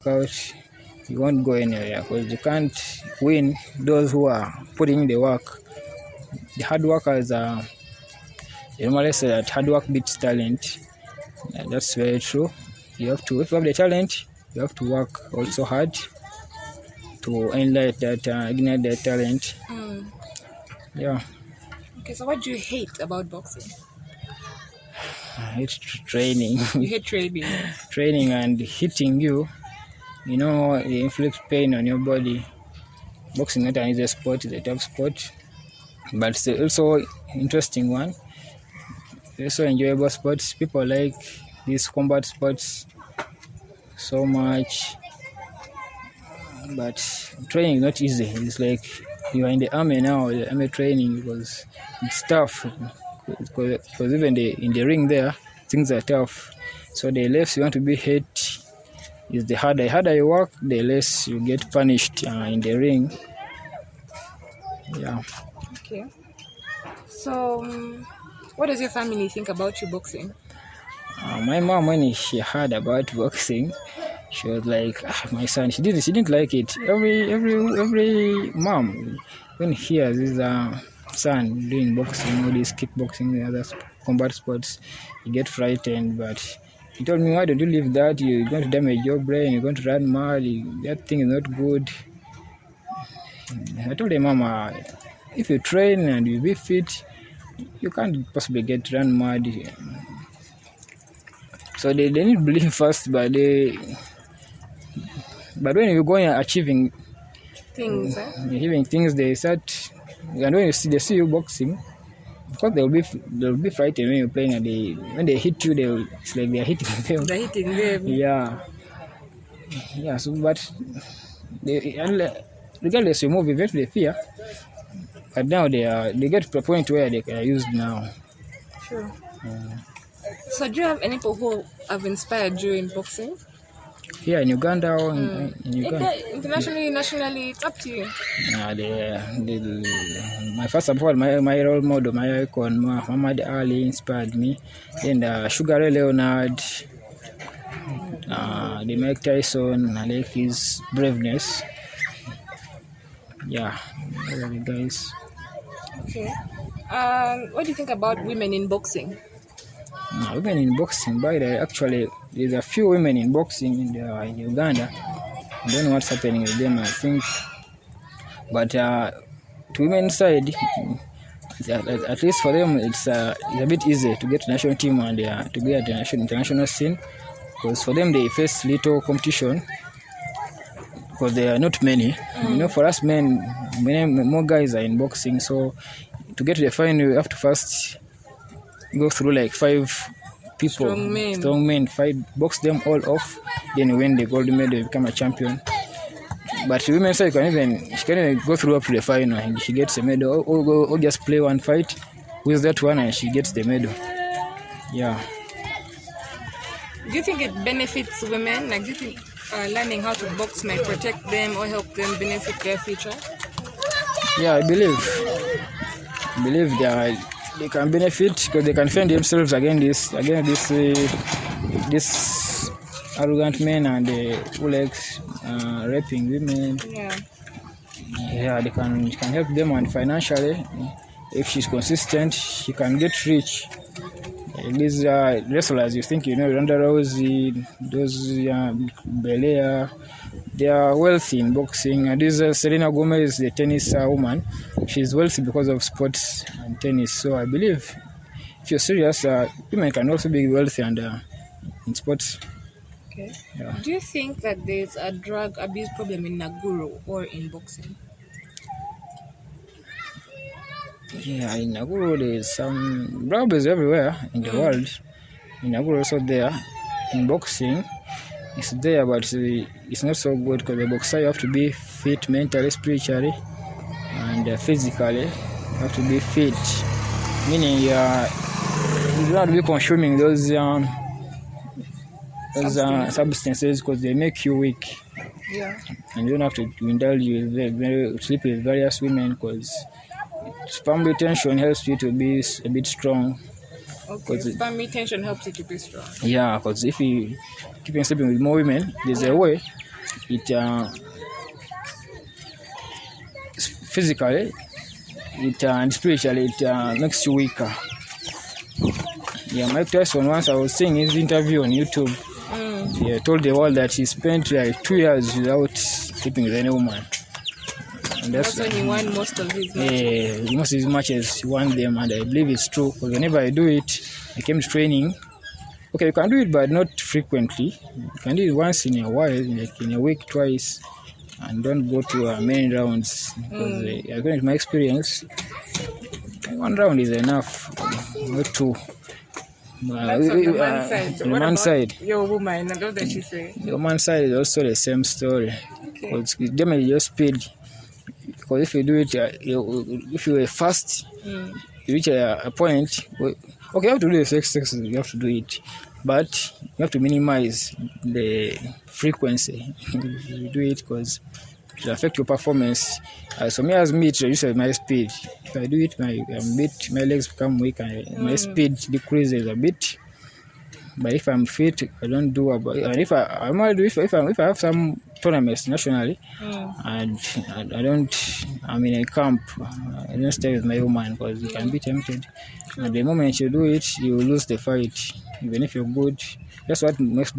out, you won't go anywhere because you can't win those who are putting in the work. The hard workers are, they normally say that hard work beats talent. That's very true. You have to, if you have the talent, you have to work also hard to ignite that talent. Yeah. Okay, so what do you hate about boxing? I hate training. You hate training? Training and hitting you. It inflicts pain on your body. Boxing not an easy sport, it's a tough sport. But it's also interesting one. It's also enjoyable sports. People like these combat sports so much. But training is not easy. It's like you are in the army now, the army training, because it's tough. Because even in the ring there, things are tough. So the less you want to be hit is the harder. The harder you work, the less you get punished in the ring. Yeah. Okay. So, what does your family think about you boxing? My mom, when she heard about boxing, she was like, my son, she didn't like it. Every mom, when he hears his son doing boxing, all this kickboxing and other combat sports, he get frightened. But he told me, why don't you leave that? You're going to damage your brain, you're going to run mad, that thing is not good. I told him, Mama, if you train and you be fit, you can't possibly run mad. So they need believe first, but when you go and achieving things, they start. And when they see you boxing, because they'll be frightened when you're playing, and when they hit you, it's like they're hitting them. They're hitting them. Yeah. So, but regardless, you move eventually fear. But now they get to a point where they are used now. Sure. So do you have any people who have inspired you in boxing? Here in Uganda or in Uganda? Internationally, nationally, it's up to you. My first support, my role model, my icon, Muhammad Ali inspired me. Then Sugar Ray Leonard, the Mike Tyson, I like his braveness. Yeah, the guys. Okay. What do you think about women in boxing? Women in boxing, actually, there's a few women in boxing in Uganda. I don't know what's happening with them, I think. But to women's side, at least for them, it's a bit easy to get to national team and to be at the international scene. Because for them, they face little competition. Because there are not many. For us men, more guys are in boxing. So to get to the final, you have to first go through like 5 people, strong men, fight, box them all off, then win the gold medal, become a champion. But the women's side she can even go through up to the final and she gets a medal, or just play one fight with that one and she gets the medal. Yeah. Do you think it benefits women? Like, do you think learning how to box might protect them or help them benefit their future? Yeah, I believe they can benefit because they can defend themselves against this arrogant men and who likes raping women. Yeah, they can help them, and financially, if she's consistent, she can get rich. These wrestlers, you think Ronda Rousey, those Belair, they are wealthy in boxing. And this Selena Gomez, the tennis woman, she's wealthy because of sports and tennis. So I believe if you're serious, women can also be wealthy and in sports. Okay. Yeah. Do you think that there's a drug abuse problem in Naguru or in boxing? Yeah, in Naguru there's some robbers everywhere in the world. In Naguru also there. In boxing, it's there, but it's not so good because the boxer, you have to be fit mentally, spiritually, and physically. You have to be fit, meaning you don't have to be consuming those substances because they make you weak. Yeah. And you don't have to indulge with sleep with various women because sperm retention helps you to be a bit strong. Okay, sperm retention helps you to be strong. Yeah, because if you keep on sleeping with more women, there's a way it physically, and spiritually, it makes you weaker. Yeah, Mike Tyson, once I was seeing his interview on YouTube, he told the world that he spent like 2 years without sleeping with any woman. And that's when he won most of his matches. Yeah, most of his matches, he won them, and I believe it's true. Because whenever I do it, I came to training. Okay, you can do it, but not frequently. You can do it once in a while, like in a week, twice, and don't go to many rounds. Because according to my experience, 1 round is enough, not 2. That's on the man's side. On What man's about side, your woman? I love that she say. your man's side is also the same story. Okay. Because it damages your speed. Because if you do it, if you are fast, you reach a point. Okay, you have to do the exercise. You have to do it, but you have to minimize the frequency. You do it because it will affect your performance. So me as me, it reduces my speed. If I do it, my legs become weak and my speed decreases a bit. But if I'm fit, I don't do about. And if I have some tournaments nationally, and I don't, I'm in a camp, I don't stay with my woman because you can be tempted. At the moment you do it, you will lose the fight, even if you're good. That's what most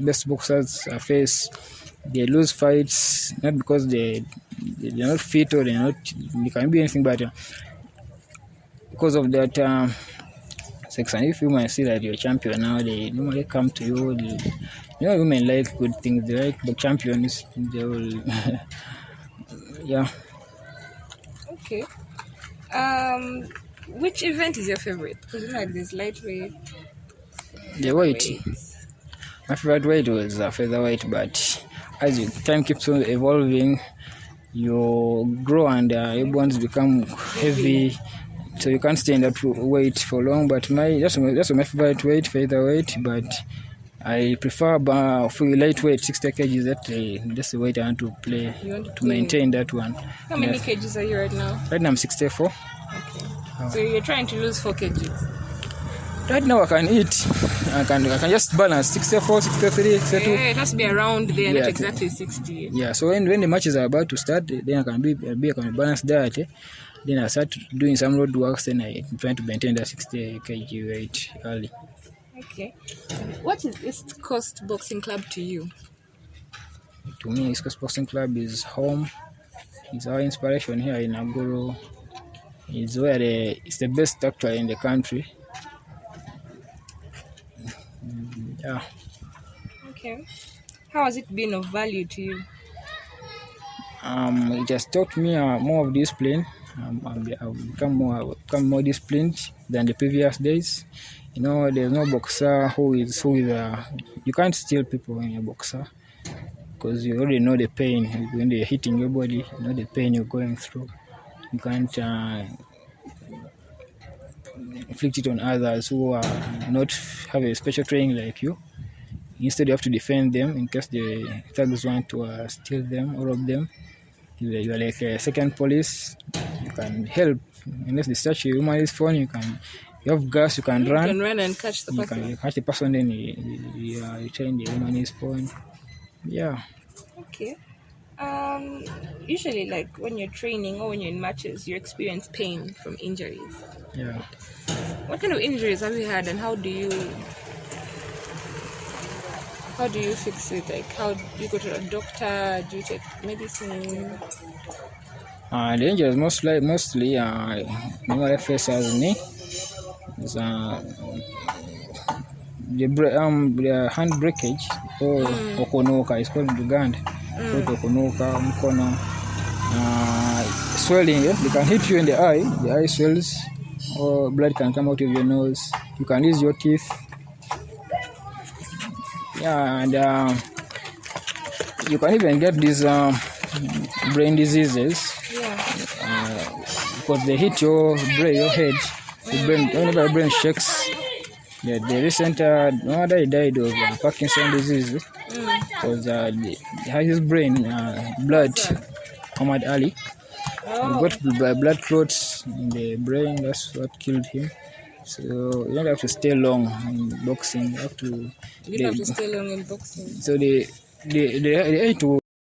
best boxers face. They lose fights not because they're not fit or they're not. They can be anything, but because of that. Sex. And if women see that you're a champion now, they normally come to you. Women like good things. They like the champions. They will, yeah. Okay. Which event is your favorite? Because like there's lightweight. The weight. My favorite weight was featherweight, but as time keeps on evolving, you grow and your bones become heavy. So you can't stay in that weight for long, but that's my favorite weight, featherweight. But I prefer for lightweight, 60 kgs. That's the weight I want to play to maintain that one. How many kgs are you right now? Right now I'm 64. Okay. So you're trying to lose 4 kgs. Right now I can eat. I can just balance 64, 63, 62. Yeah, it has to be around there, not exactly 60. Yeah. So when the matches are about to start, then I can balance that. Then I start doing some road works, and I'm trying to maintain that 60 kg weight early. Okay. What is East Coast Boxing Club to you? To me, East Coast Boxing Club is home. It's our inspiration here in Agoro. It's where it's the best actually in the country. Yeah. Okay. How has it been of value to you? It has taught me more of discipline. I've become more disciplined than the previous days. There's no boxer who is you can't steal people when you're a boxer because you already know the pain when they're hitting your body. You know the pain you're going through. You can't inflict it on others who are not have a special training like you. Instead, you have to defend them in case the thugs want to steal them or rob them. You are like a second police. You can help. Unless they search your woman's phone, you have gas, you can run. You can run and catch the person. You can catch the person, then you return the woman's phone. Yeah. Okay. Usually, like when you're training or when you're in matches, you experience pain from injuries. Yeah. What kind of injuries have you had, and how do you fix it? Like, how do you go to a doctor? Do you take medicine? The injuries mostly normally face as knee. The hand breakage or okonoka is called in Uganda. Okonoka, mkono. Swelling, they can hit you in the eye swells, or blood can come out of your nose. You can lose your teeth. Yeah, and you can even get these brain diseases. Because they hit your head. Whenever your brain shakes. The recent mother died of Parkinson's disease because he had his brain blood. Muhammad Ali. He got blood clots in the brain. That's what killed him. So you don't have to stay long in boxing. You don't have to stay long in boxing. So they ate to